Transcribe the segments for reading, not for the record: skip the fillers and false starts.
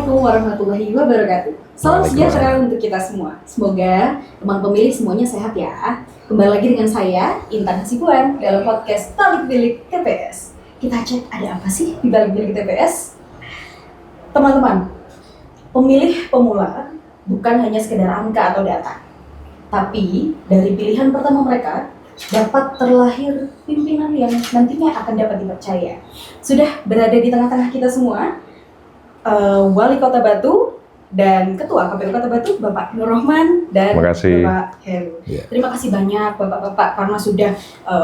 Assalamualaikum warahmatullahi wabarakatuh. Salam sejahtera untuk kita semua. Semoga teman pemilih semuanya sehat ya. Kembali lagi dengan saya, Intan Hasibuan, dalam podcast Balik Bilik TPS. Kita cek ada apa sih di Balik Bilik TPS? Teman-teman, pemilih pemula bukan hanya sekedar angka atau data, tapi dari pilihan pertama mereka dapat terlahir pimpinan yang nantinya akan dapat dipercaya. Sudah berada di tengah-tengah kita semua, Wali Kota Batu dan Ketua KPU Kota Batu, Bapak Nur Rohman dan Bapak Heru. Terima kasih banyak Bapak-Bapak karena sudah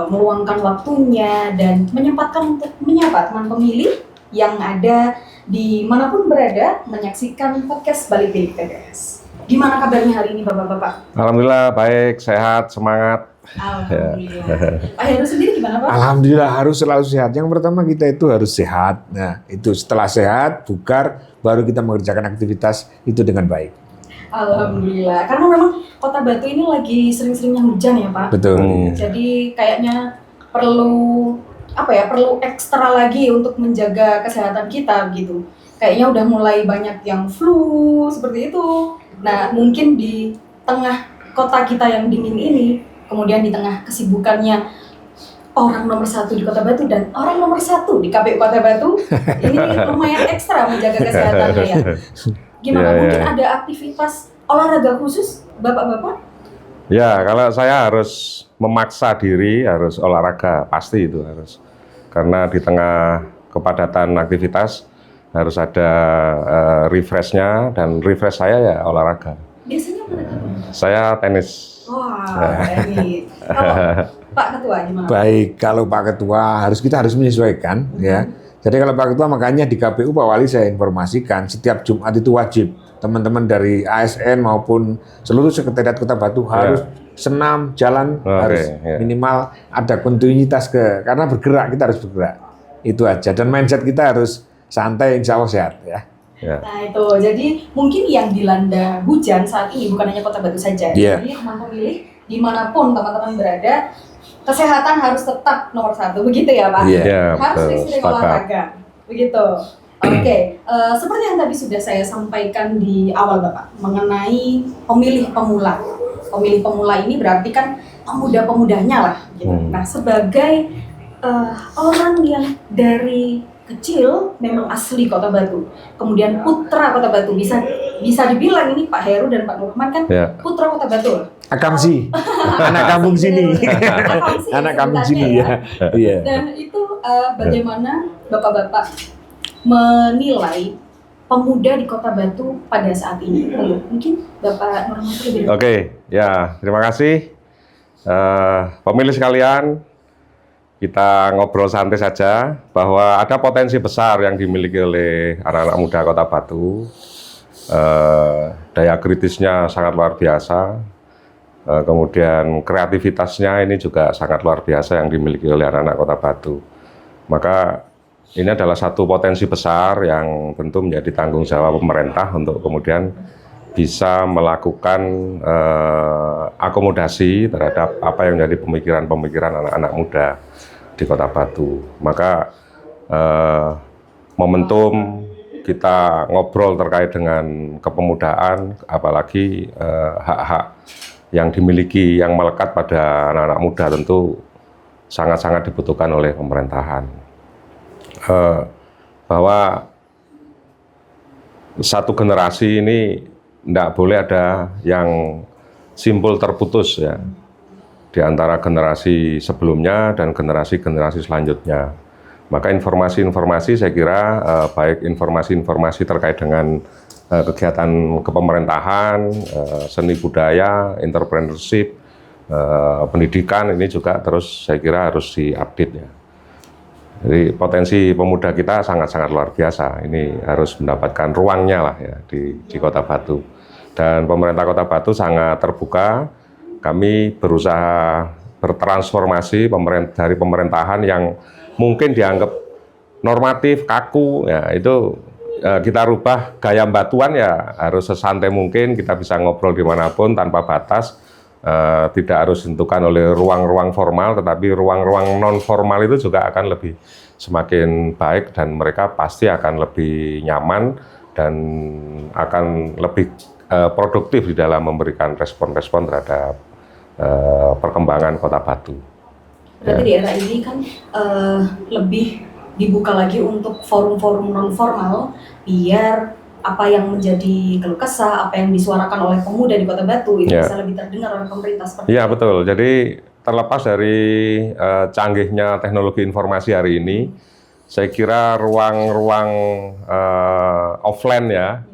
meluangkan waktunya dan menyempatkan untuk menyapa teman pemilih yang ada di manapun berada menyaksikan podcast Balik Bilik TPS. Gimana kabarnya hari ini Bapak-Bapak? Alhamdulillah baik, sehat, semangat. Alhamdulillah. Pak Heru sendiri gimana Pak? Alhamdulillah harus selalu sehat. Yang pertama kita itu harus sehat. Nah itu setelah sehat, bugar, baru kita mengerjakan aktivitas itu dengan baik. Alhamdulillah. Karena memang Kota Batu ini lagi sering-seringnya hujan ya Pak. Betul. Jadi kayaknya perlu perlu ekstra lagi untuk menjaga kesehatan kita gitu. Kayaknya udah mulai banyak yang flu seperti itu. Nah mungkin di tengah kota kita yang dingin ini, kemudian di tengah kesibukannya orang nomor 1 di Kota Batu dan orang nomor 1 di KPU Kota Batu, ini lumayan ekstra menjaga kesehatannya ya. Gimana? Mungkin ada aktivitas olahraga khusus, Bapak-Bapak? Ya, kalau saya harus memaksa diri, harus olahraga, pasti itu harus. Karena di tengah kepadatan aktivitas, harus ada refresh-nya, dan refresh saya ya olahraga. Biasanya olahraga? Saya tenis. Wah, tenis. Kalau Pak Ketua gimana? Baik, kalau Pak Ketua kita harus menyesuaikan ya. Jadi kalau Pak Ketua makanya di KPU Pak Wali saya informasikan setiap Jumat itu wajib teman-teman dari ASN maupun seluruh sekretariat Kota Batu harus senam, jalan, harus minimal ada kontinuitas karena bergerak, kita harus bergerak. Itu aja, dan mindset kita harus santai, insya Allah sehat ya. Nah itu, jadi mungkin yang dilanda hujan saat ini bukan hanya Kota Batu saja. Jadi teman pemilih dimanapun teman-teman berada, kesehatan harus tetap nomor 1, begitu ya Pak? Harus sering olahraga, begitu. Oke, seperti yang tadi sudah saya sampaikan di awal Bapak, mengenai pemilih pemula. Pemilih pemula ini berarti kan pemuda-pemudanya lah. Gitu. Nah sebagai orang yang dari kecil memang asli Kota Batu, kemudian putra Kota Batu, bisa dibilang ini Pak Heru dan Pak Nurman kan putra Kota Batu. Akamsi, anak kampung sini, anak kampung sini ya. Dan itu bagaimana Bapak-bapak menilai pemuda di Kota Batu pada saat ini? Mungkin Bapak Nurman lebih dulu. Oke, ya terima kasih pemilih sekalian. Kita ngobrol santai saja bahwa ada potensi besar yang dimiliki oleh anak-anak muda Kota Batu. Daya kritisnya sangat luar biasa. Kemudian kreativitasnya ini juga sangat luar biasa yang dimiliki oleh anak-anak Kota Batu. Maka ini adalah satu potensi besar yang tentu menjadi tanggung jawab pemerintah untuk kemudian bisa melakukan akomodasi terhadap apa yang menjadi pemikiran-pemikiran anak-anak muda di Kota Batu. Maka momentum kita ngobrol terkait dengan kepemudaan, apalagi hak-hak yang dimiliki, yang melekat pada anak-anak muda tentu sangat-sangat dibutuhkan oleh pemerintahan. Bahwa satu generasi ini tidak boleh ada yang simpul terputus ya di antara generasi sebelumnya dan generasi-generasi selanjutnya. Maka informasi-informasi saya kira baik informasi-informasi terkait dengan kegiatan kepemerintahan, seni budaya, entrepreneurship, pendidikan ini juga terus saya kira harus diupdate ya. Jadi potensi pemuda kita sangat-sangat luar biasa. Ini harus mendapatkan ruangnya lah ya di Kota Batu. Dan pemerintah Kota Batu sangat terbuka. Kami berusaha bertransformasi dari pemerintahan yang mungkin dianggap normatif, kaku, ya itu kita rubah gaya batuan ya harus sesantai mungkin, kita bisa ngobrol dimanapun tanpa batas. Tidak harus ditentukan oleh ruang-ruang formal, tetapi ruang-ruang non formal itu juga akan lebih semakin baik dan mereka pasti akan lebih nyaman dan akan lebih produktif di dalam memberikan respon-respon terhadap perkembangan Kota Batu. Berarti di era ini kan lebih dibuka lagi untuk forum-forum non formal biar apa yang menjadi keluh kesah, apa yang disuarakan oleh pemuda di Kota Batu itu bisa lebih terdengar oleh pemerintah seperti itu. Iya betul. Jadi terlepas dari canggihnya teknologi informasi hari ini, saya kira ruang-ruang offline ya,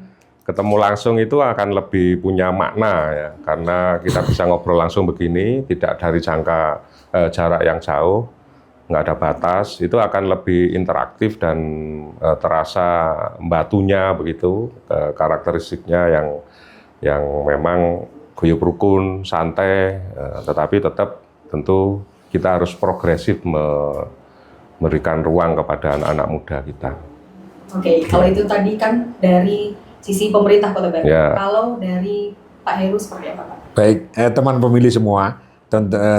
ketemu langsung itu akan lebih punya makna ya, karena kita bisa ngobrol langsung begini, tidak dari jarak yang jauh, nggak ada batas, itu akan lebih interaktif dan terasa batunya begitu, karakteristiknya yang memang guyup rukun, santai, tetapi tetap tentu kita harus progresif memberikan ruang kepada anak-anak muda kita. Oke, kalau itu tadi kan dari sisi pemerintah Kota Batu. Ya. Kalau dari Pak Heru seperti apa, Pak? Baik, teman pemilih semua,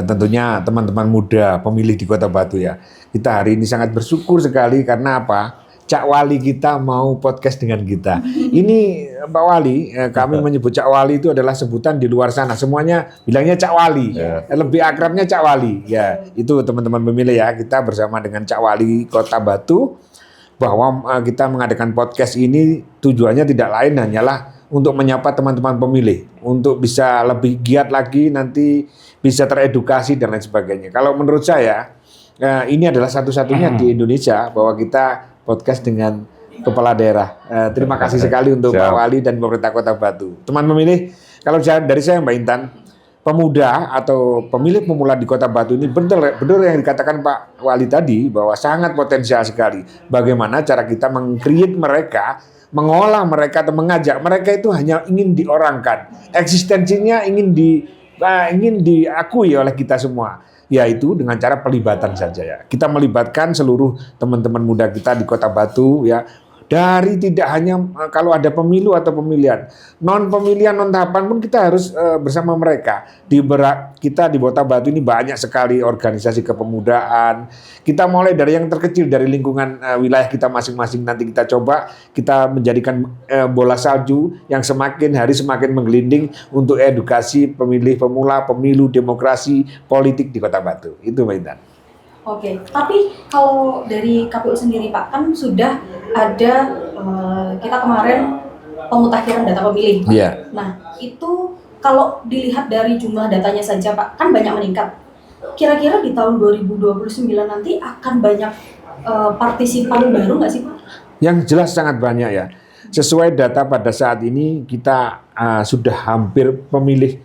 tentunya teman-teman muda pemilih di Kota Batu ya. Kita hari ini sangat bersyukur sekali karena apa? Cak Wali kita mau podcast dengan kita. Ini Pak Wali, kami menyebut Cak Wali itu adalah sebutan di luar sana. Semuanya bilangnya Cak Wali. Lebih akrabnya Cak Wali. Ya, itu teman-teman pemilih ya. Kita bersama dengan Cak Wali Kota Batu bahwa kita mengadakan podcast ini tujuannya tidak lain hanyalah untuk menyapa teman-teman pemilih, untuk bisa lebih giat lagi nanti bisa teredukasi dan lain sebagainya. Kalau menurut saya ini adalah satu-satunya di Indonesia bahwa kita podcast dengan kepala daerah. Terima kasih sekali untuk Pak Wali dan pemerintah Kota Batu. Teman pemilih, kalau dari saya Mbak Intan, pemuda atau pemilih pemula di Kota Batu ini benar yang dikatakan Pak Wali tadi bahwa sangat potensial sekali. Bagaimana cara kita meng-create mereka, mengolah mereka atau mengajak mereka itu hanya ingin diorangkan. Eksistensinya ingin diakui oleh kita semua. Yaitu dengan cara pelibatan saja ya. Kita melibatkan seluruh teman-teman muda kita di Kota Batu ya. Dari tidak hanya kalau ada pemilu atau pemilihan, non pemilihan, non tahapan pun kita harus bersama mereka. Kita di Kota Batu ini banyak sekali organisasi kepemudaan. Kita mulai dari yang terkecil dari lingkungan wilayah kita masing-masing. Nanti kita coba kita menjadikan bola salju yang semakin hari semakin menggelinding untuk edukasi pemilih pemula, pemilu, demokrasi, politik di Kota Batu. Itu Mbak Intan. Oke, tapi kalau dari KPU sendiri Pak, kan sudah ada kita kemarin pemutakhiran data pemilih Pak. Iya. Nah, itu kalau dilihat dari jumlah datanya saja Pak, kan banyak meningkat. Kira-kira di tahun 2029 nanti akan banyak partisipan baru nggak sih Pak? Yang jelas sangat banyak ya. Sesuai data pada saat ini kita sudah hampir pemilih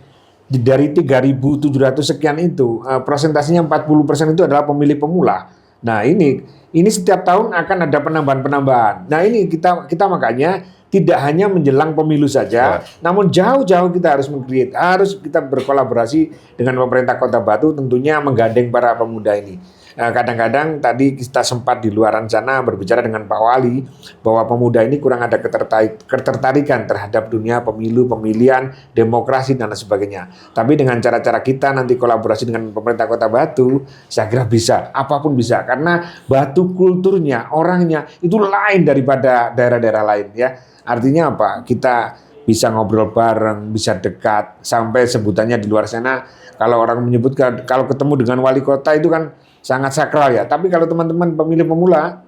dari 3.700 sekian itu, presentasinya 40% itu adalah pemilih pemula. Nah ini setiap tahun akan ada penambahan-penambahan. Nah ini kita makanya tidak hanya menjelang pemilu saja, namun jauh-jauh kita harus harus kita berkolaborasi dengan pemerintah Kota Batu, tentunya menggandeng para pemuda ini. Kadang-kadang tadi kita sempat di luaran sana berbicara dengan Pak Wali bahwa pemuda ini kurang ada ketertarikan terhadap dunia pemilu, pemilihan, demokrasi dan lain sebagainya. Tapi dengan cara-cara kita nanti kolaborasi dengan pemerintah Kota Batu, saya kira bisa, apapun bisa, karena Batu kulturnya, orangnya itu lain daripada daerah-daerah lain ya. Artinya apa? Kita bisa ngobrol bareng, bisa dekat, sampai sebutannya di luar sana kalau orang menyebutkan kalau ketemu dengan wali kota itu kan sangat sakral ya. Tapi kalau teman-teman pemilih pemula,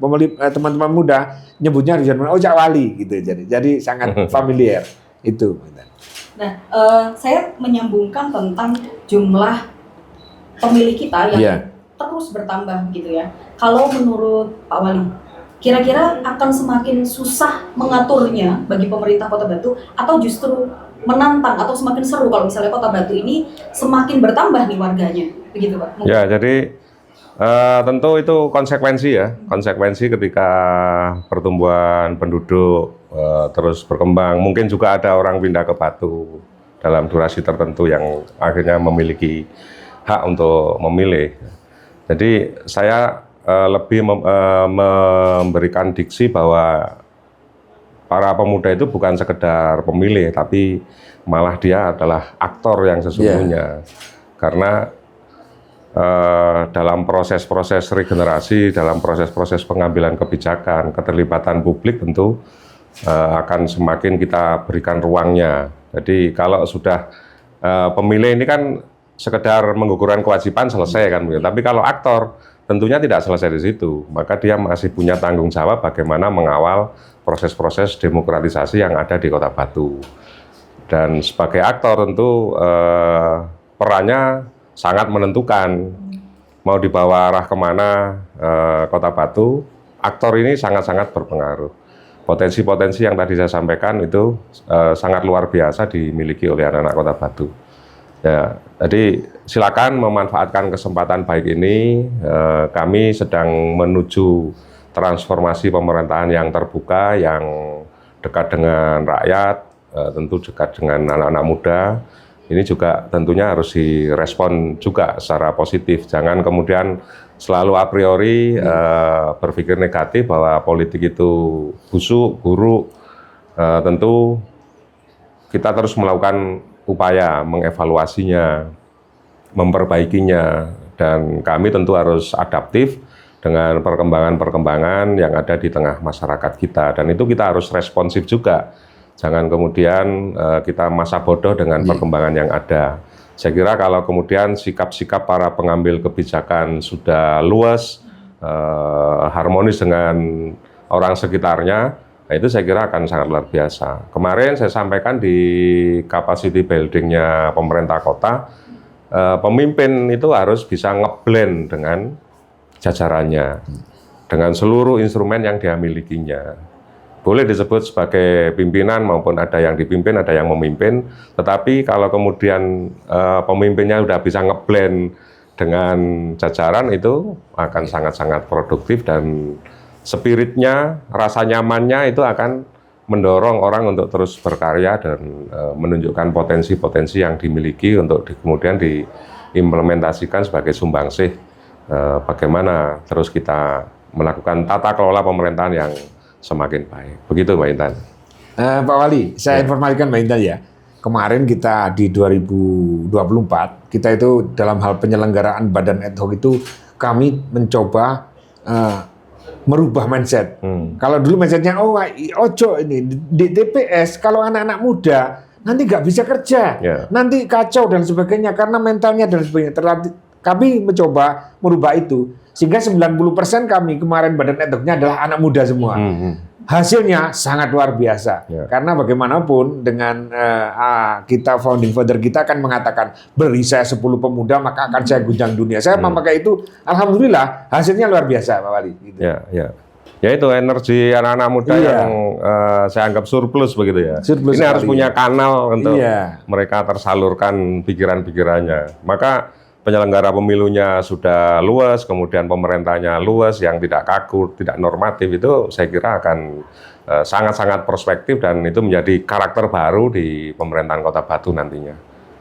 teman-teman muda nyebutnya di zaman Cak Wali gitu. Jadi sangat familiar itu. Nah, saya menyambungkan tentang jumlah pemilih kita yang terus bertambah gitu ya. Kalau menurut Pak Wali, kira-kira akan semakin susah mengaturnya bagi pemerintah Kota Batu atau justru menantang atau semakin seru kalau misalnya Kota Batu ini semakin bertambah nih warganya, begitu Pak? Mungkin. Ya, jadi tentu itu konsekuensi ketika pertumbuhan penduduk terus berkembang. Mungkin juga ada orang pindah ke Batu dalam durasi tertentu yang akhirnya memiliki hak untuk memilih. Jadi saya lebih memberikan diksi bahwa para pemuda itu bukan sekedar pemilih, tapi malah dia adalah aktor yang sesungguhnya. Karena dalam proses-proses regenerasi, dalam proses-proses pengambilan kebijakan, keterlibatan publik tentu akan semakin kita berikan ruangnya. Jadi kalau sudah pemilih ini kan sekedar menggugurkan kewajiban selesai kan, tapi kalau aktor tentunya tidak selesai di situ, maka dia masih punya tanggung jawab bagaimana mengawal proses-proses demokratisasi yang ada di Kota Batu. Dan sebagai aktor tentu perannya sangat menentukan, mau dibawa arah kemana Kota Batu, aktor ini sangat-sangat berpengaruh. Potensi-potensi yang tadi saya sampaikan itu sangat luar biasa dimiliki oleh anak-anak Kota Batu. Ya, jadi silakan memanfaatkan kesempatan baik ini. Kami sedang menuju transformasi pemerintahan yang terbuka, yang dekat dengan rakyat, tentu dekat dengan anak-anak muda. Ini juga tentunya harus direspon juga secara positif. Jangan kemudian selalu a priori berpikir negatif bahwa politik itu busuk, buruk. Tentu kita terus melakukan upaya mengevaluasinya, memperbaikinya, dan kami tentu harus adaptif dengan perkembangan-perkembangan yang ada di tengah masyarakat kita, dan itu kita harus responsif juga. Jangan kemudian kita masa bodoh dengan perkembangan yang ada. Saya kira kalau kemudian sikap-sikap para pengambil kebijakan sudah luas, harmonis dengan orang sekitarnya, nah, itu saya kira akan sangat luar biasa. Kemarin saya sampaikan di capacity building-nya pemerintah kota, pemimpin itu harus bisa ngeblend dengan jajarannya, dengan seluruh instrumen yang dia milikinya. Boleh disebut sebagai pimpinan maupun ada yang dipimpin, ada yang memimpin, tetapi kalau kemudian pemimpinnya sudah bisa ngeblend dengan jajaran, itu akan sangat-sangat produktif, dan spiritnya, rasa nyamannya itu akan mendorong orang untuk terus berkarya dan menunjukkan potensi-potensi yang dimiliki untuk kemudian diimplementasikan sebagai sumbangsih bagaimana terus kita melakukan tata kelola pemerintahan yang semakin baik. Begitu Mbak Intan. Pak Wali, saya informasikan Mbak Intan ya. Kemarin kita di 2024, kita itu dalam hal penyelenggaraan badan ad hoc itu kami mencoba merubah mindset. Kalau dulu mindsetnya, ojo ini di TPS kalau anak-anak muda nanti nggak bisa kerja, nanti kacau dan sebagainya karena mentalnya dan sebagainya. Kami mencoba merubah itu sehingga 90% kami kemarin badan ad hoc-nya adalah anak muda semua. Hasilnya sangat luar biasa. Karena bagaimanapun dengan kita founding father kita akan mengatakan beri saya 10 pemuda maka akan saya guncang dunia. Saya memakai itu, alhamdulillah hasilnya luar biasa Pak Wali. Gitu. Ya itu energi anak-anak muda yang saya anggap surplus begitu ya. Surplus ini harus punya kanal untuk mereka tersalurkan pikiran-pikirannya. Maka penyelenggara pemilunya sudah luas, kemudian pemerintahnya luas, yang tidak kaku, tidak normatif, itu saya kira akan sangat-sangat prospektif dan itu menjadi karakter baru di pemerintahan Kota Batu nantinya.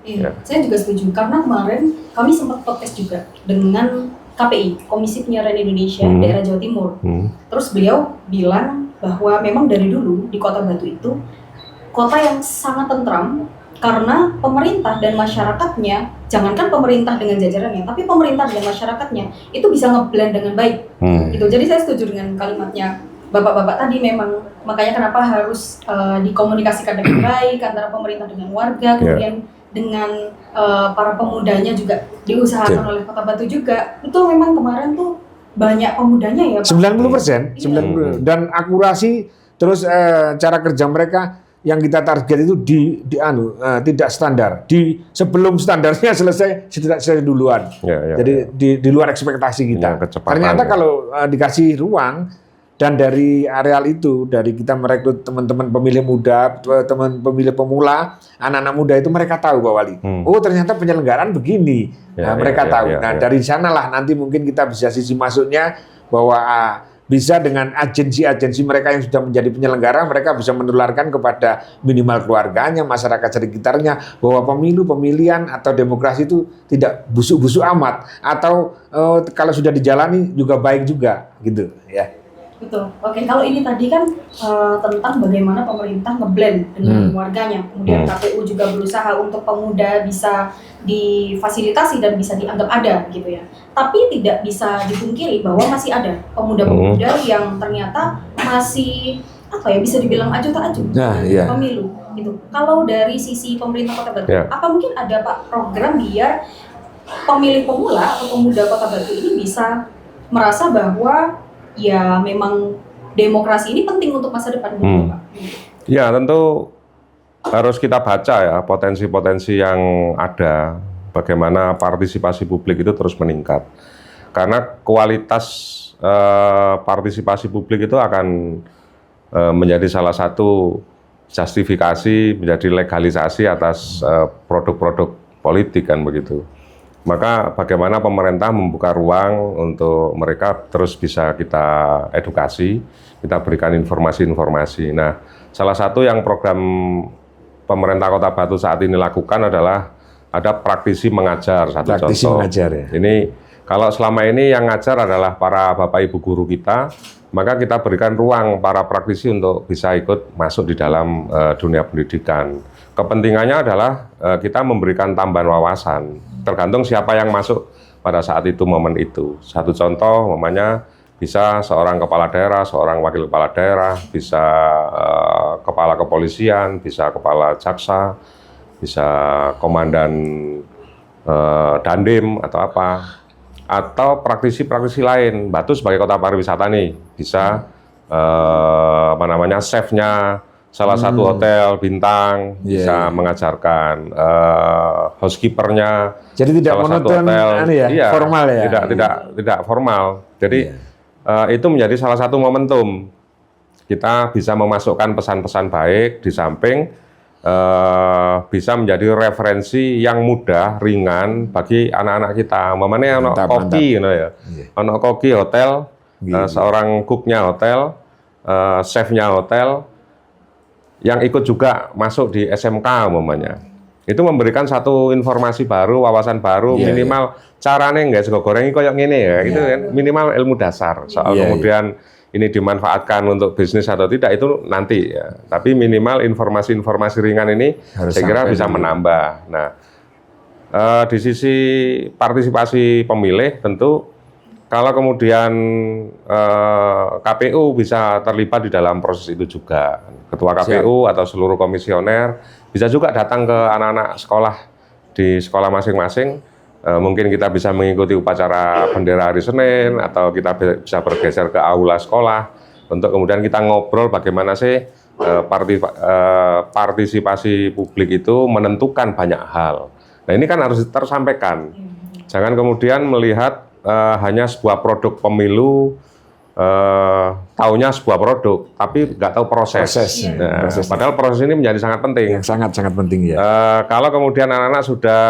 Iya, saya juga setuju karena kemarin kami sempat podcast juga dengan KPI, Komisi Penyiaran Indonesia daerah Jawa Timur. Terus beliau bilang bahwa memang dari dulu di Kota Batu itu kota yang sangat tentram karena pemerintah dan masyarakatnya, jangankan pemerintah dengan jajarannya, tapi pemerintah dan masyarakatnya itu bisa ngeblend dengan baik. Gitu. Jadi saya setuju dengan kalimatnya Bapak-bapak tadi, memang makanya kenapa harus dikomunikasikan dengan baik antara pemerintah dengan warga, kemudian dengan para pemudanya juga diusahakan oleh Kota Batu juga. Itu memang kemarin tuh banyak pemudanya ya Pak. 90%, 90%. Dan akurasi terus cara kerja mereka yang kita target itu tidak standar. Sebelum standarnya selesai duluan. Jadi di luar ekspektasi kita. Ternyata kalau dikasih ruang dan dari areal itu, dari kita merekrut teman-teman pemilih muda, teman pemilih pemula, anak-anak muda itu mereka tahu Pak Wali. Oh ternyata penyelenggaraan begini. Mereka tahu. Dari sanalah nanti mungkin kita bisa sisi masuknya bahwa bisa dengan agensi-agensi mereka yang sudah menjadi penyelenggara, mereka bisa menularkan kepada minimal keluarganya, masyarakat sekitarnya, bahwa pemilihan atau demokrasi itu tidak busuk-busuk amat, atau kalau sudah dijalani juga baik juga, gitu ya. Betul. Oke, kalau ini tadi kan tentang bagaimana pemerintah ngeblend dengan warganya, kemudian KPU juga berusaha untuk pemuda bisa difasilitasi dan bisa dianggap ada gitu ya. Tapi tidak bisa dipungkiri bahwa masih ada pemuda-pemuda yang ternyata masih apa ya, bisa dibilang acuh tak acuh iya. pemilu gitu. Kalau dari sisi pemerintah Kota Batu, apa mungkin ada Pak program biar pemilih pemula atau pemuda Kota Batu ini bisa merasa bahwa ya memang demokrasi ini penting untuk masa depan gitu, Pak? Ya, tentu harus kita baca ya potensi-potensi yang ada, bagaimana partisipasi publik itu terus meningkat. Karena kualitas partisipasi publik itu akan menjadi salah satu justifikasi, menjadi legalisasi atas produk-produk politik kan begitu. Maka bagaimana pemerintah membuka ruang untuk mereka terus bisa kita edukasi, kita berikan informasi-informasi. Nah, salah satu yang program pemerintah Kota Batu saat ini lakukan adalah ada praktisi mengajar, satu praktisi contoh. Mengajar, ya. Ini kalau selama ini yang ngajar adalah para Bapak Ibu guru kita, maka kita berikan ruang para praktisi untuk bisa ikut masuk di dalam dunia pendidikan. Kepentingannya adalah kita memberikan tambahan wawasan, tergantung siapa yang masuk pada saat itu, momen itu. Satu contoh, umpamanya bisa seorang kepala daerah, seorang wakil kepala daerah, bisa kepala kepolisian, bisa kepala jaksa, bisa komandan Dandim atau apa, atau praktisi-praktisi lain. Batu sebagai kota pariwisata nih, bisa chefnya salah satu hotel bintang, bisa mengajarkan, housekeepernya jadi tidak salah satu monoton, hotel, formal ya. Tidak formal. Jadi itu menjadi salah satu momentum kita bisa memasukkan pesan-pesan baik, di samping bisa menjadi referensi yang mudah, ringan bagi anak-anak kita. Umpamanya ono koki, ono koki hotel, seorang cooknya hotel, chefnya hotel, yang ikut juga masuk di SMK umpamanya. Itu memberikan satu informasi baru, wawasan baru, minimal caranya nggak sego goreng kayak gini ya, itu kan minimal ilmu dasar. Soal kemudian ini dimanfaatkan untuk bisnis atau tidak itu nanti ya. Tapi minimal informasi-informasi ringan ini harus saya kira bisa menambah. Nah, di sisi partisipasi pemilih tentu kalau kemudian KPU bisa terlibat di dalam proses itu juga, ketua KPU atau seluruh komisioner bisa juga datang ke anak-anak sekolah di sekolah masing-masing. Mungkin kita bisa mengikuti upacara bendera hari Senin, atau kita bisa bergeser ke aula sekolah untuk kemudian kita ngobrol bagaimana sih partisipasi publik itu menentukan banyak hal. Nah, ini kan harus tersampaikan. Jangan kemudian melihat hanya sebuah produk pemilu, taunya sebuah produk, tapi nggak tahu proses. Padahal proses ini menjadi sangat penting. Sangat penting ya. Kalau kemudian anak-anak sudah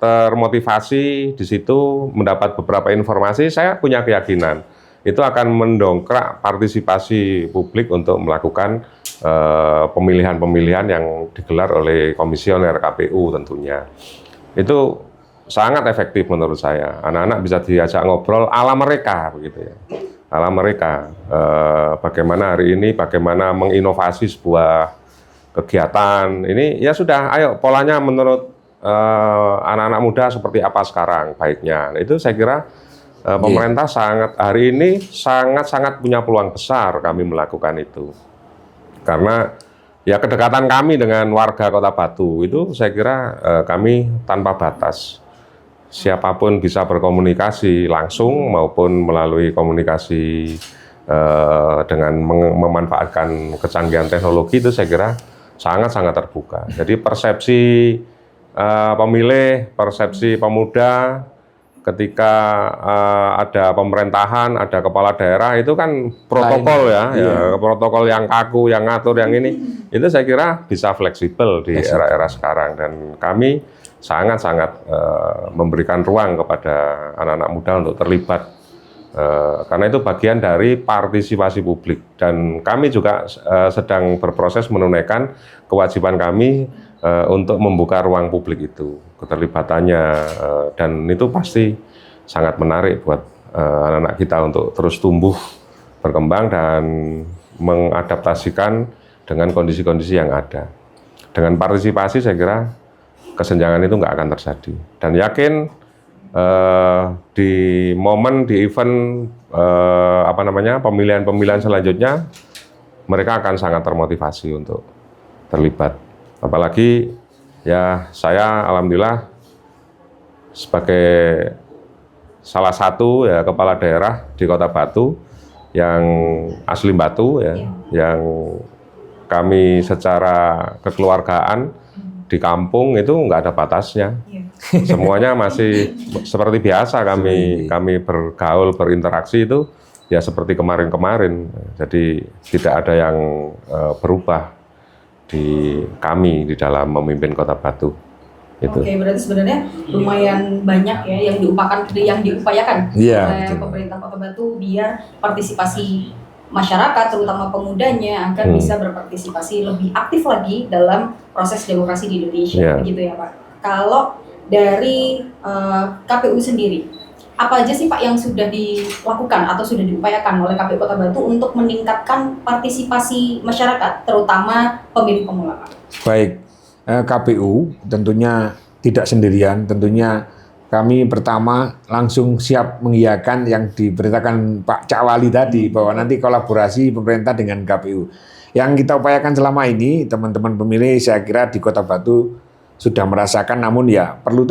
termotivasi di situ, mendapat beberapa informasi, saya punya keyakinan itu akan mendongkrak partisipasi publik untuk melakukan pemilihan-pemilihan yang digelar oleh komisioner KPU tentunya. Itu sangat efektif menurut saya. Anak-anak bisa diajak ngobrol ala mereka begitu ya. Ala mereka, bagaimana hari ini, bagaimana menginovasi sebuah kegiatan. Ini ya sudah, ayo polanya menurut anak-anak muda seperti apa sekarang baiknya. Nah, itu saya kira pemerintah hari ini sangat punya peluang besar kami melakukan itu. Karena ya kedekatan kami dengan warga Kota Batu itu saya kira kami tanpa batas. Siapapun bisa berkomunikasi langsung maupun melalui komunikasi dengan memanfaatkan kecanggihan teknologi, itu saya kira sangat terbuka. Jadi persepsi pemilih, persepsi pemuda ketika ada pemerintahan, ada kepala daerah, itu kan protokol protokol yang kaku, yang ngatur, yang ini, itu saya kira bisa fleksibel di era-era sekarang. Dan kami sangat memberikan ruang kepada anak-anak muda untuk terlibat, karena itu bagian dari partisipasi publik. Dan kami juga sedang berproses menunaikan kewajiban kami untuk membuka ruang publik itu, keterlibatannya, dan itu pasti sangat menarik buat anak-anak kita untuk terus tumbuh, berkembang, dan mengadaptasikan dengan kondisi-kondisi yang ada. Dengan partisipasi saya kira kesenjangan itu nggak akan terjadi. Dan yakin di momen, di event pemilihan-pemilihan selanjutnya, mereka akan sangat termotivasi untuk terlibat. Apalagi ya saya alhamdulillah sebagai salah satu ya kepala daerah di Kota Batu yang asli Batu ya, yang kami secara kekeluargaan di kampung itu nggak ada batasnya. Semuanya masih seperti biasa kami bergaul, berinteraksi itu ya seperti kemarin-kemarin. Jadi tidak ada yang berubah di kami di dalam memimpin Kota Batu. Itu. Oke, berarti sebenarnya lumayan banyak ya yang diupayakan oleh pemerintah Kota Batu biar partisipasi masyarakat, terutama pemudanya, akan bisa berpartisipasi lebih aktif lagi dalam proses demokrasi di Indonesia, begitu ya Pak. Kalau dari KPU sendiri, apa aja sih Pak yang sudah dilakukan atau sudah diupayakan oleh KPU Kota Batu untuk meningkatkan partisipasi masyarakat, terutama pemilih pemula Pak? Baik, KPU tentunya tidak sendirian, tentunya kami pertama langsung siap mengiyakan yang diberitakan Pak Cak Wali tadi bahwa nanti kolaborasi pemerintah dengan KPU. Yang kita upayakan selama ini teman-teman pemilih saya kira di Kota Batu sudah merasakan, namun ya perlu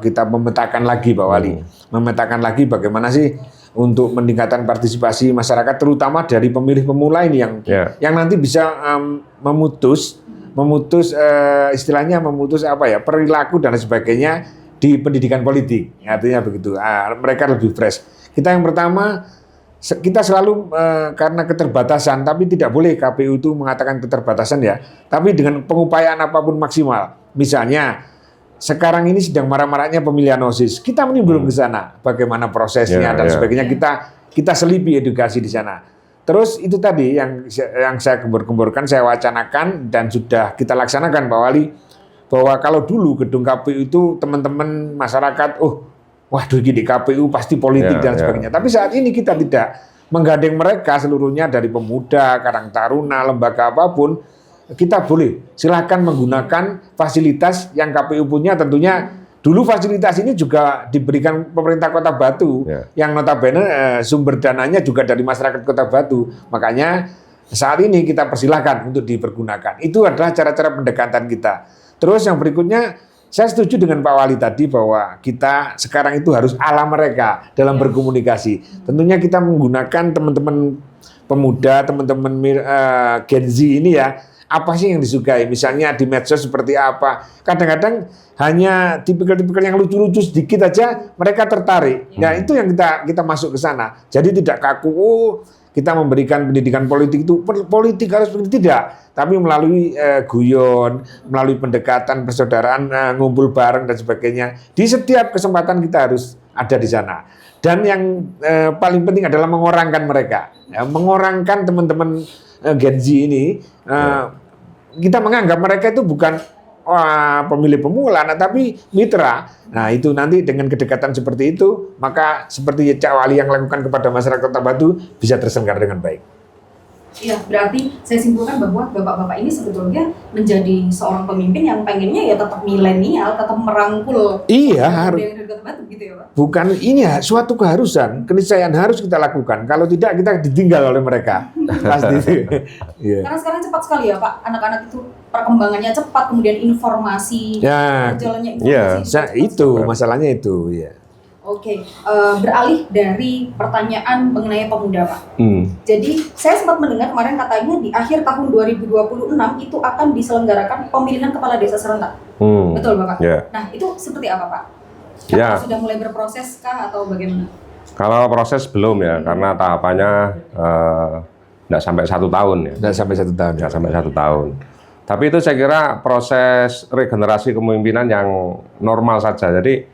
kita memetakan lagi Pak Wali, memetakan lagi bagaimana sih untuk meningkatkan partisipasi masyarakat terutama dari pemilih pemula ini yang nanti bisa memutus istilahnya apa ya, perilaku dan sebagainya di pendidikan politik, artinya begitu. Mereka lebih fresh. Kita yang pertama, kita selalu karena keterbatasan, tapi tidak boleh KPU itu mengatakan keterbatasan ya, tapi dengan pengupayaan apapun maksimal. Misalnya sekarang ini sedang marak-maraknya pemilihan OSIS, kita menimbulkan ke sana, bagaimana prosesnya dan sebagainya, kita selipi edukasi di sana. Terus itu tadi yang saya gembor-gemborkan, saya wacanakan dan sudah kita laksanakan Pak Wali, bahwa kalau dulu gedung KPU itu teman-teman masyarakat, waduh di KPU pasti politik dan sebagainya. Tapi saat ini kita tidak menggandeng mereka seluruhnya dari pemuda, Karang Taruna, lembaga apapun, kita boleh silakan menggunakan fasilitas yang KPU punya. Tentunya dulu fasilitas ini juga diberikan pemerintah Kota Batu, yang notabene sumber dananya juga dari masyarakat Kota Batu. Makanya saat ini kita persilahkan untuk dipergunakan. Itu adalah cara-cara pendekatan kita. Terus yang berikutnya, saya setuju dengan Pak Wali tadi bahwa kita sekarang itu harus ala mereka dalam berkomunikasi. Tentunya kita menggunakan teman-teman pemuda, teman-teman Gen Z ini ya, apa sih yang disukai? Misalnya di medsos seperti apa? Kadang-kadang hanya tipikal-tipikal yang lucu-lucu sedikit aja mereka tertarik. Nah itu yang kita masuk ke sana. Jadi tidak kaku, kita memberikan pendidikan politik itu politik harus begitu, tidak, tapi melalui guyon, melalui pendekatan persaudaraan, ngumpul bareng dan sebagainya. Di setiap kesempatan kita harus ada di sana. Dan yang paling penting adalah mengorangkan mereka, mengorangkan teman-teman Gen Z ini. Kita menganggap mereka itu bukan pemilih pemula, tapi mitra. Nah itu nanti dengan kedekatan seperti itu, maka seperti Cak Wali yang lakukan kepada masyarakat Kota Batu bisa terselenggara dengan baik. Iya, berarti saya simpulkan bahwa bapak-bapak ini sebetulnya menjadi seorang pemimpin yang pengennya ya tetap milenial, tetap merangkul. Iya, harus. Gitu ya, Pak? Bukan ini ya, suatu keharusan, keniscayaan harus kita lakukan. Kalau tidak kita ditinggal oleh mereka. Pasti. Karena sekarang cepat sekali ya Pak, anak-anak itu perkembangannya cepat, kemudian informasi, jalannya informasi. Itu masalahnya itu, ya. Oke, beralih dari pertanyaan mengenai pemuda Pak. Jadi saya sempat mendengar kemarin katanya di akhir tahun 2026 itu akan diselenggarakan pemilihan kepala desa serentak. Betul Bapak? Nah itu seperti apa Pak? Apakah sudah mulai berproses kah atau bagaimana? Kalau proses belum ya, karena tahapannya tidak sampai 1 tahun ya. Tidak sampai 1 tahun. Tidak sampai 1 tahun. Tapi itu saya kira proses regenerasi kepemimpinan yang normal saja. Jadi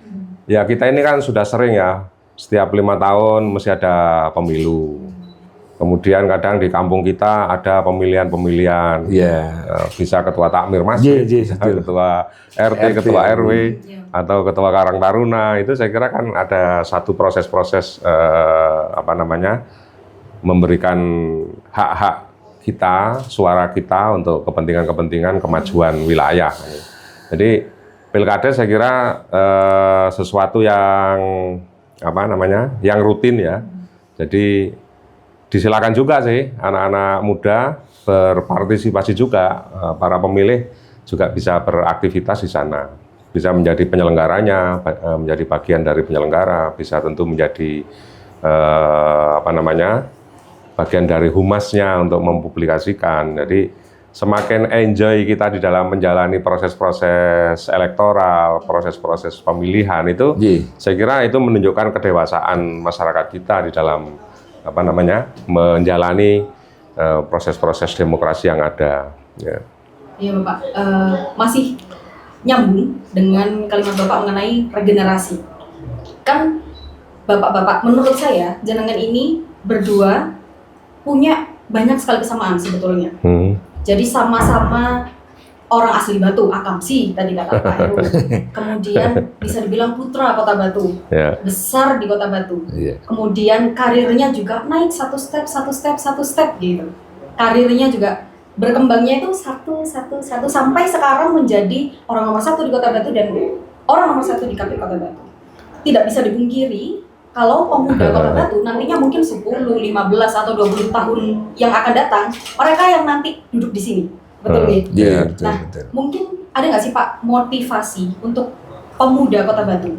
ya kita ini kan sudah sering ya, setiap 5 tahun mesti ada pemilu. Kemudian kadang di kampung kita ada pemilihan-pemilihan, bisa ketua takmir masjid, ketua RT, ketua RW, atau ketua Karang Taruna. Itu saya kira kan ada satu proses-proses memberikan hak-hak kita, suara kita untuk kepentingan-kepentingan kemajuan wilayah. Jadi pilkada saya kira sesuatu yang yang rutin ya. Jadi disilakan juga sih anak-anak muda berpartisipasi juga, para pemilih juga bisa beraktivitas di sana, bisa menjadi penyelenggaranya, menjadi bagian dari penyelenggara, bisa tentu menjadi bagian dari humasnya untuk mempublikasikan. Jadi semakin enjoy kita di dalam menjalani proses-proses elektoral, proses-proses pemilihan itu, saya kira itu menunjukkan kedewasaan masyarakat kita di dalam menjalani proses-proses demokrasi yang ada. Ya. Iya Bapak, masih nyambung dengan kalimat Bapak mengenai regenerasi. Kan Bapak-bapak, menurut saya jenengan ini berdua punya banyak sekali kesamaan sebetulnya. Jadi sama-sama orang asli Batu, Akamsi tadi kata Pak Heru. Kemudian bisa dibilang putra Kota Batu, besar di Kota Batu. Kemudian karirnya juga naik satu step gitu. Karirnya juga berkembangnya itu satu sampai sekarang menjadi orang nomor 1 di Kota Batu dan orang nomor 1 di KPU Kota Batu. Tidak bisa dipungkiri kalau pemuda Kota Batu nantinya mungkin 10, 15 atau 20 tahun yang akan datang, mereka yang nanti duduk di sini. Betul gitu? Iya, Nah, betul. mungkin ada nggak sih Pak motivasi untuk pemuda Kota Batu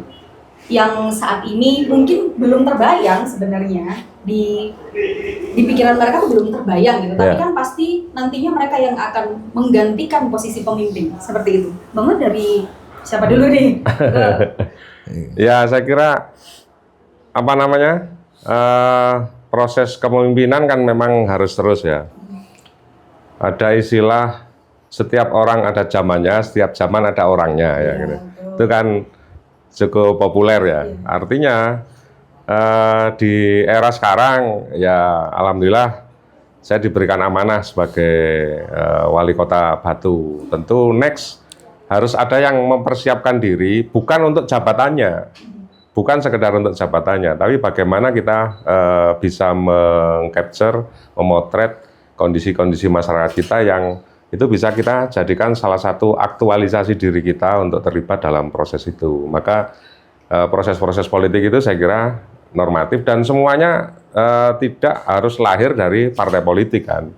yang saat ini mungkin belum terbayang sebenarnya di pikiran mereka tuh belum terbayang gitu, tapi kan pasti nantinya mereka yang akan menggantikan posisi pemimpin seperti itu. Bangun dari siapa dulu nih? Ya, saya kira proses kepemimpinan kan memang harus terus ya. Ada istilah setiap orang ada zamannya, setiap zaman ada orangnya ya gitu. Itu kan cukup populer ya. Artinya di era sekarang ya alhamdulillah saya diberikan amanah sebagai wali kota Batu. Tentu next harus ada yang mempersiapkan diri bukan untuk jabatannya. Bukan sekedar untuk jabatannya, tapi bagaimana kita bisa meng-capture, memotret kondisi-kondisi masyarakat kita yang itu bisa kita jadikan salah satu aktualisasi diri kita untuk terlibat dalam proses itu. Maka proses-proses politik itu saya kira normatif dan semuanya tidak harus lahir dari partai politik kan.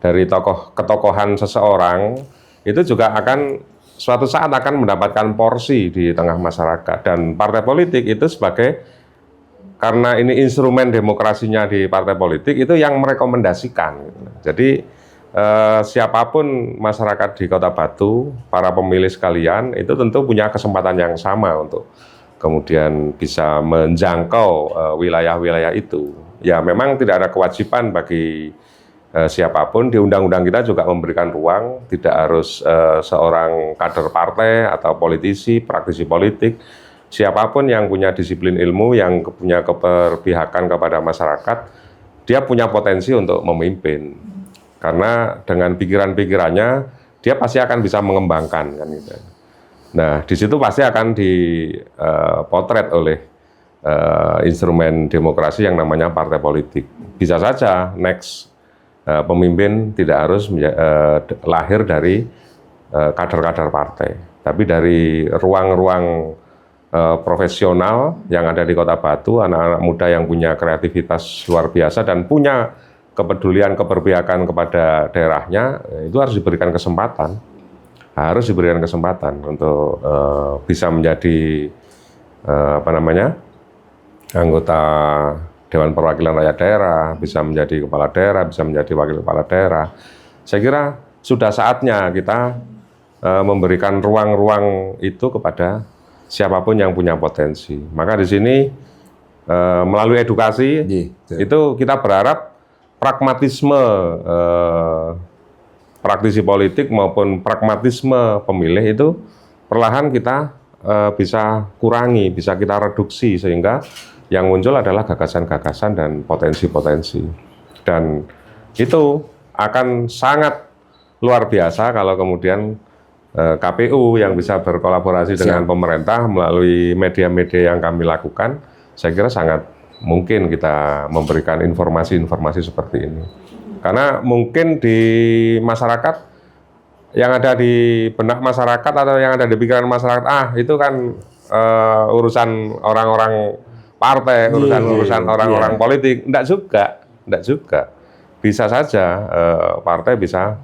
Dari ketokohan seseorang itu juga akan suatu saat akan mendapatkan porsi di tengah masyarakat, dan partai politik itu sebagai, karena ini instrumen demokrasinya di partai politik itu yang merekomendasikan. Jadi siapapun masyarakat di Kota Batu, para pemilih sekalian itu tentu punya kesempatan yang sama untuk kemudian bisa menjangkau wilayah-wilayah itu. Ya memang tidak ada kewajiban bagi siapapun, di undang-undang kita juga memberikan ruang, tidak harus seorang kader partai atau politisi, praktisi politik, siapapun yang punya disiplin ilmu, yang punya keberpihakan kepada masyarakat, dia punya potensi untuk memimpin. Karena dengan pikiran-pikirannya, dia pasti akan bisa mengembangkan kan gitu. Nah, di situ pasti akan dipotret oleh instrumen demokrasi yang namanya partai politik. Bisa saja next pemimpin tidak harus lahir dari kader-kader partai, tapi dari ruang-ruang profesional yang ada di Kota Batu, anak-anak muda yang punya kreativitas luar biasa dan punya kepedulian, keberpihakan kepada daerahnya, itu harus diberikan kesempatan, untuk bisa menjadi anggota Dewan Perwakilan Rakyat Daerah, bisa menjadi kepala daerah, bisa menjadi wakil kepala daerah. Saya kira sudah saatnya kita memberikan ruang-ruang itu kepada siapapun yang punya potensi. Maka di sini melalui edukasi itu kita berharap pragmatisme praktisi politik maupun pragmatisme pemilih itu perlahan kita bisa kurangi, bisa kita reduksi, sehingga yang muncul adalah gagasan-gagasan dan potensi-potensi. Dan itu akan sangat luar biasa kalau kemudian KPU yang bisa berkolaborasi dengan pemerintah melalui media-media yang kami lakukan, saya kira sangat mungkin kita memberikan informasi-informasi seperti ini. Karena mungkin di masyarakat, yang ada di benak masyarakat atau yang ada di pikiran masyarakat, itu kan urusan orang-orang partai, urusan orang-orang politik. Enggak juga. Enggak juga. Bisa saja partai bisa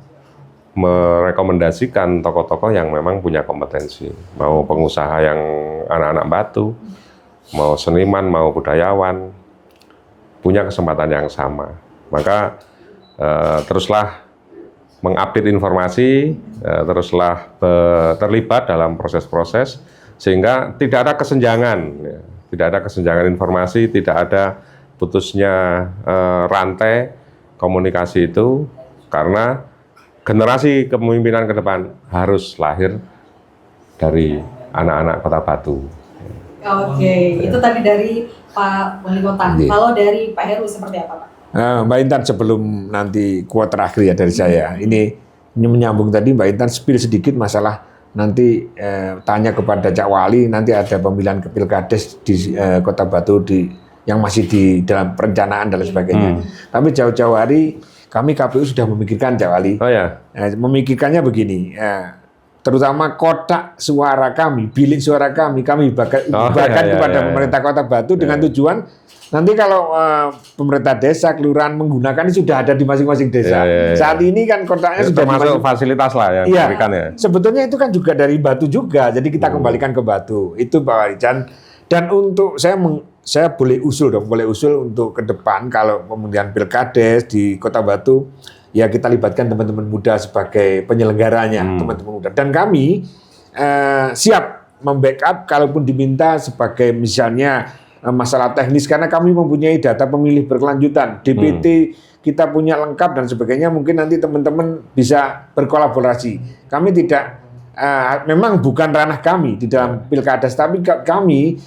merekomendasikan tokoh-tokoh yang memang punya kompetensi. Mau pengusaha yang anak-anak batu, mau seniman, mau budayawan, punya kesempatan yang sama. Maka teruslah mengupdate informasi, teruslah terlibat dalam proses-proses, sehingga tidak ada kesenjangan, ya. Tidak ada kesenjangan informasi, tidak ada putusnya rantai komunikasi itu, karena generasi kepemimpinan ke depan harus lahir dari anak-anak Kota Batu. Oke, itu tadi dari Pak Wali Kota. Kalau dari Pak Heru seperti apa, Pak? Mbak Intan, sebelum nanti quote terakhir ya dari saya, ini menyambung tadi Mbak Intan spill sedikit masalah nanti tanya kepada Cak Wali, nanti ada pemilihan ke Pilkades di Kota Batu yang masih di dalam perencanaan dan sebagainya. Tapi jauh-jauh hari kami KPU sudah memikirkan, Cak Wali. Oh ya. Memikirkannya begini, terutama kotak suara kami, bilik suara kami bahkan kepada pemerintah Kota Batu dengan tujuan nanti kalau pemerintah desa, kelurahan menggunakan ini sudah ada di masing-masing desa. Saat ini kan kotaknya sudah termasuk fasilitas lah yang diberikan ya. Sebetulnya itu kan juga dari Batu juga, jadi kita kembalikan ke Batu. Itu Pak Wali. Dan untuk saya boleh usul untuk ke depan kalau pemilihan Pilkades di Kota Batu, ya kita libatkan teman-teman muda sebagai penyelenggaranya, teman-teman muda. Dan kami siap membackup kalaupun diminta sebagai misalnya masalah teknis, karena kami mempunyai data pemilih berkelanjutan, DPT kita punya lengkap dan sebagainya. Mungkin nanti teman-teman bisa berkolaborasi. Kami tidak, memang bukan ranah kami di dalam Pilkades, tapi kami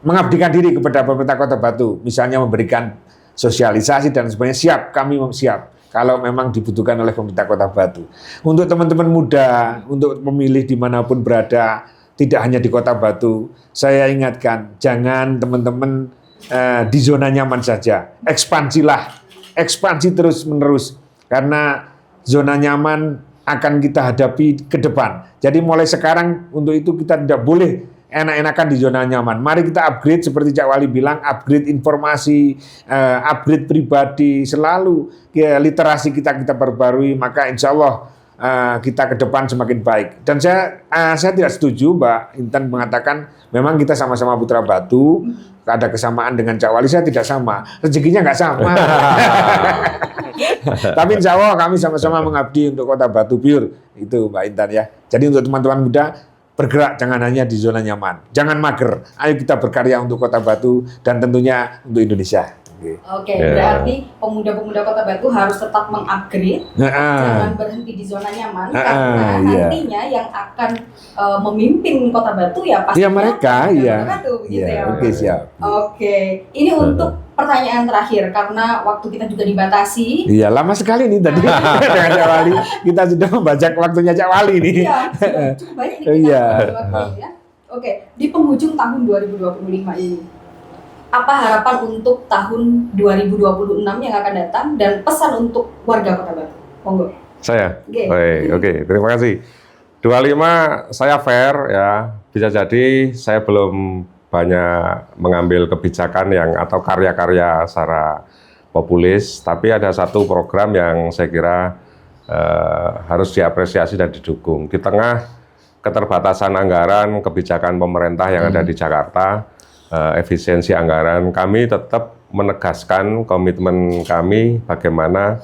mengabdikan diri kepada pemerintah Kota Batu, misalnya memberikan sosialisasi dan sebagainya. Kami siap kalau memang dibutuhkan oleh pemerintah Kota Batu. Untuk teman-teman muda, untuk pemilih dimanapun berada, tidak hanya di Kota Batu, saya ingatkan, jangan teman-teman di zona nyaman saja. Ekspansi terus-menerus, karena zona nyaman akan kita hadapi ke depan. Jadi mulai sekarang untuk itu kita tidak boleh enak-enakan di zona nyaman. Mari kita upgrade seperti Cak Wali bilang, upgrade informasi, upgrade pribadi, selalu literasi kita perbarui, maka insya Allah kita ke depan semakin baik. Dan saya tidak setuju Mbak Intan mengatakan memang kita sama-sama putra Batu, ada kesamaan dengan Cak Wali. Saya tidak sama, rezekinya nggak sama. Tapi insya Allah kami sama-sama mengabdi untuk Kota Batu pure, itu Mbak Intan ya. Jadi untuk teman-teman muda, bergerak, jangan hanya di zona nyaman, jangan mager. Ayo kita berkarya untuk Kota Batu dan tentunya untuk Indonesia. Oke, berarti pemuda-pemuda Kota Batu harus tetap mengupgrade, jangan berhenti di zona nyaman, karena nantinya yang akan memimpin Kota Batu ya pasti mereka, Kota Batu, begitu ya. Oke, siap. Oke, ini untuk pertanyaan terakhir karena waktu kita juga dibatasi. Iya, lama sekali nih tadi dengan Cak Wali. Kita sudah membaca waktunya Cak Wali nih. Iya, cukup banyak nih kita waktunya. Oke, di penghujung tahun 2025 ini, apa harapan untuk tahun 2026 yang akan datang dan pesan untuk warga Kota Batu? Monggo. Saya? Oke, terima kasih. 25 saya fair ya, bisa jadi saya belum banyak mengambil kebijakan atau karya-karya secara populis, tapi ada satu program yang saya kira harus diapresiasi dan didukung. Di tengah keterbatasan anggaran kebijakan pemerintah yang ada di Jakarta, efisiensi anggaran, kami tetap menegaskan komitmen kami bagaimana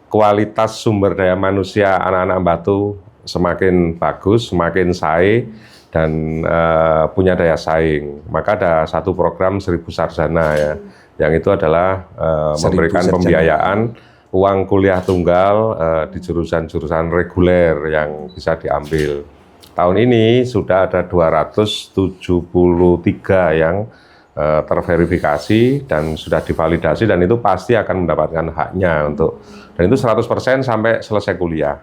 kualitas sumber daya manusia anak-anak Batu semakin bagus, semakin sae, dan punya daya saing. Maka ada satu program 1000 Sarjana ya, yang itu adalah memberikan pembiayaan uang kuliah tunggal di jurusan-jurusan reguler yang bisa diambil. Tahun ini sudah ada 273 yang terverifikasi dan sudah divalidasi, dan itu pasti akan mendapatkan haknya dan itu 100% sampai selesai kuliah.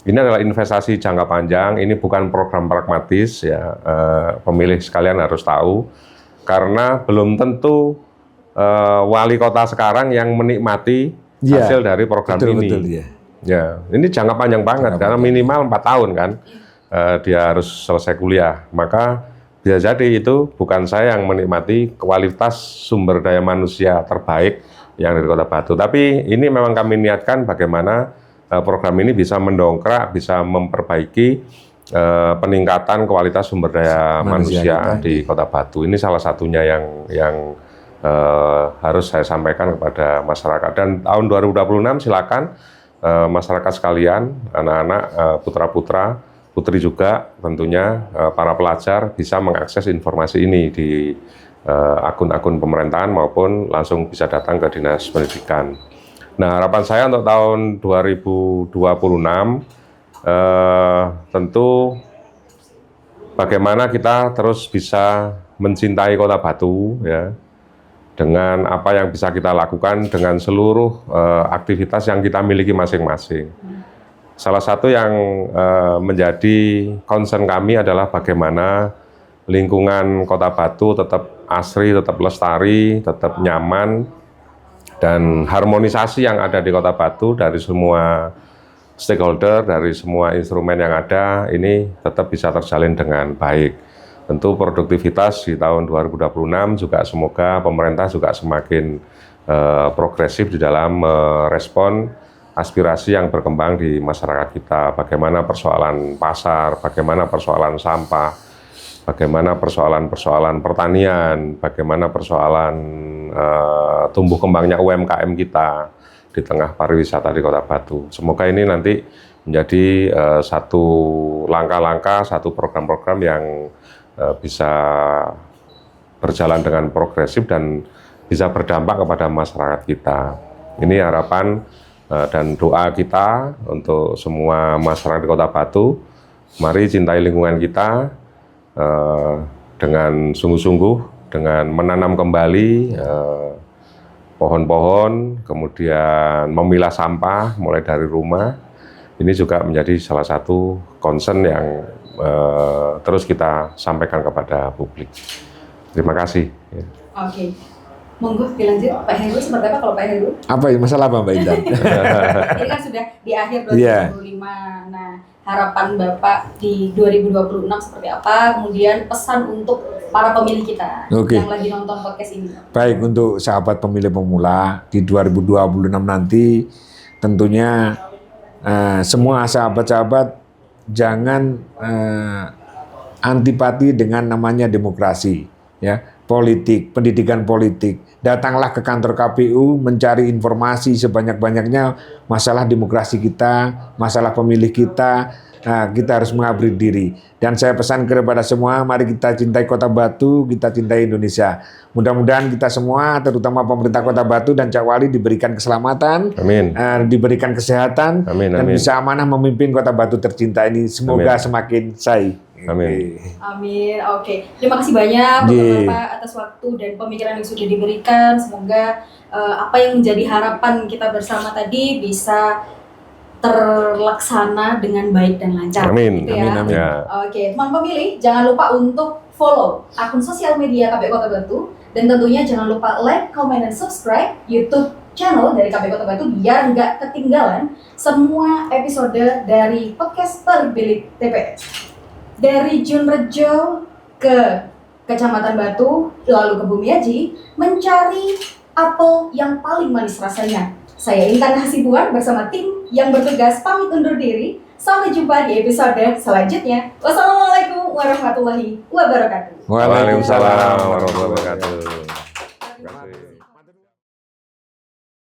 Ini adalah investasi jangka panjang, ini bukan program pragmatis ya, pemilih sekalian harus tahu, karena belum tentu wali kota sekarang yang menikmati hasil dari program ini. Betul, ya. Ya, ini jangka panjang banget, karena minimal 4 tahun kan. Dia harus selesai kuliah, maka bisa jadi itu bukan saya yang menikmati kualitas sumber daya manusia terbaik yang dari Kota Batu. Tapi ini memang kami niatkan bagaimana program ini bisa mendongkrak, bisa memperbaiki peningkatan kualitas sumber daya manusia di Kota Batu. Ini salah satunya yang harus saya sampaikan kepada masyarakat. Dan tahun 2026 silakan masyarakat sekalian, anak-anak, putra-putra, putri juga tentunya para pelajar bisa mengakses informasi ini di akun-akun pemerintahan maupun langsung bisa datang ke Dinas Pendidikan. Nah, harapan saya untuk tahun 2026 tentu bagaimana kita terus bisa mencintai Kota Batu ya, dengan apa yang bisa kita lakukan dengan seluruh aktivitas yang kita miliki masing-masing. Salah satu yang menjadi concern kami adalah bagaimana lingkungan Kota Batu tetap asri, tetap lestari, tetap nyaman, dan harmonisasi yang ada di Kota Batu dari semua stakeholder, dari semua instrumen yang ada, ini tetap bisa terjalin dengan baik. Tentu produktivitas di tahun 2026 juga semoga pemerintah juga semakin progresif di dalam merespon aspirasi yang berkembang di masyarakat kita. Bagaimana persoalan pasar, bagaimana persoalan sampah, bagaimana persoalan-persoalan pertanian, bagaimana persoalan tumbuh kembangnya UMKM kita di tengah pariwisata di Kota Batu. Semoga ini nanti menjadi satu langkah-langkah, satu program-program yang bisa berjalan dengan progresif dan bisa berdampak kepada masyarakat kita. Ini harapan dan doa kita untuk semua masyarakat di Kota Batu. Mari cintai lingkungan kita dengan sungguh-sungguh, dengan menanam kembali pohon-pohon, kemudian memilah sampah mulai dari rumah. Ini juga menjadi salah satu concern yang terus kita sampaikan kepada publik. Terima kasih. Oke. Monggo dilanjut, Pak Heru, seperti apa kalau Pak Heru? Apa ya, masalah apa Mbak Intan? Ini kan sudah di akhir 2025. Nah, harapan Bapak di 2026 seperti apa? Kemudian pesan untuk para pemilih kita yang lagi nonton podcast ini. Baik, untuk sahabat pemilih pemula di 2026 nanti tentunya semua sahabat-sahabat jangan antipati dengan namanya demokrasi, ya, politik, pendidikan politik. Datanglah ke kantor KPU mencari informasi sebanyak-banyaknya masalah demokrasi kita, masalah pemilih kita. Nah, kita harus mengabdi diri. Dan saya pesan kepada semua, mari kita cintai Kota Batu, kita cintai Indonesia. Mudah-mudahan kita semua, terutama pemerintah Kota Batu dan Cak Wali diberikan keselamatan, diberikan kesehatan, dan bisa amanah memimpin Kota Batu tercinta ini. Semoga semakin say. Amin. Amin. Oke. Terima kasih banyak Bapak atas waktu dan pemikiran yang sudah diberikan. Semoga apa yang menjadi harapan kita bersama tadi bisa terlaksana dengan baik dan lancar. Amin. Gitu ya. Amin. Ya. Oke, teman pemilih, jangan lupa untuk follow akun sosial media KPU Kota Batu, dan tentunya jangan lupa like, comment, dan subscribe YouTube channel dari KPU Kota Batu biar nggak ketinggalan semua episode dari podcast Balik Bilik TPS. Dari Junrejo ke Kecamatan Batu, lalu ke Bumiaji, mencari apel yang paling manis rasanya. Saya Intan Hasibuan bersama tim yang bertugas pamit undur diri. Sampai jumpa di episode selanjutnya. Wassalamualaikum warahmatullahi wabarakatuh. Waalaikumsalam warahmatullahi wabarakatuh.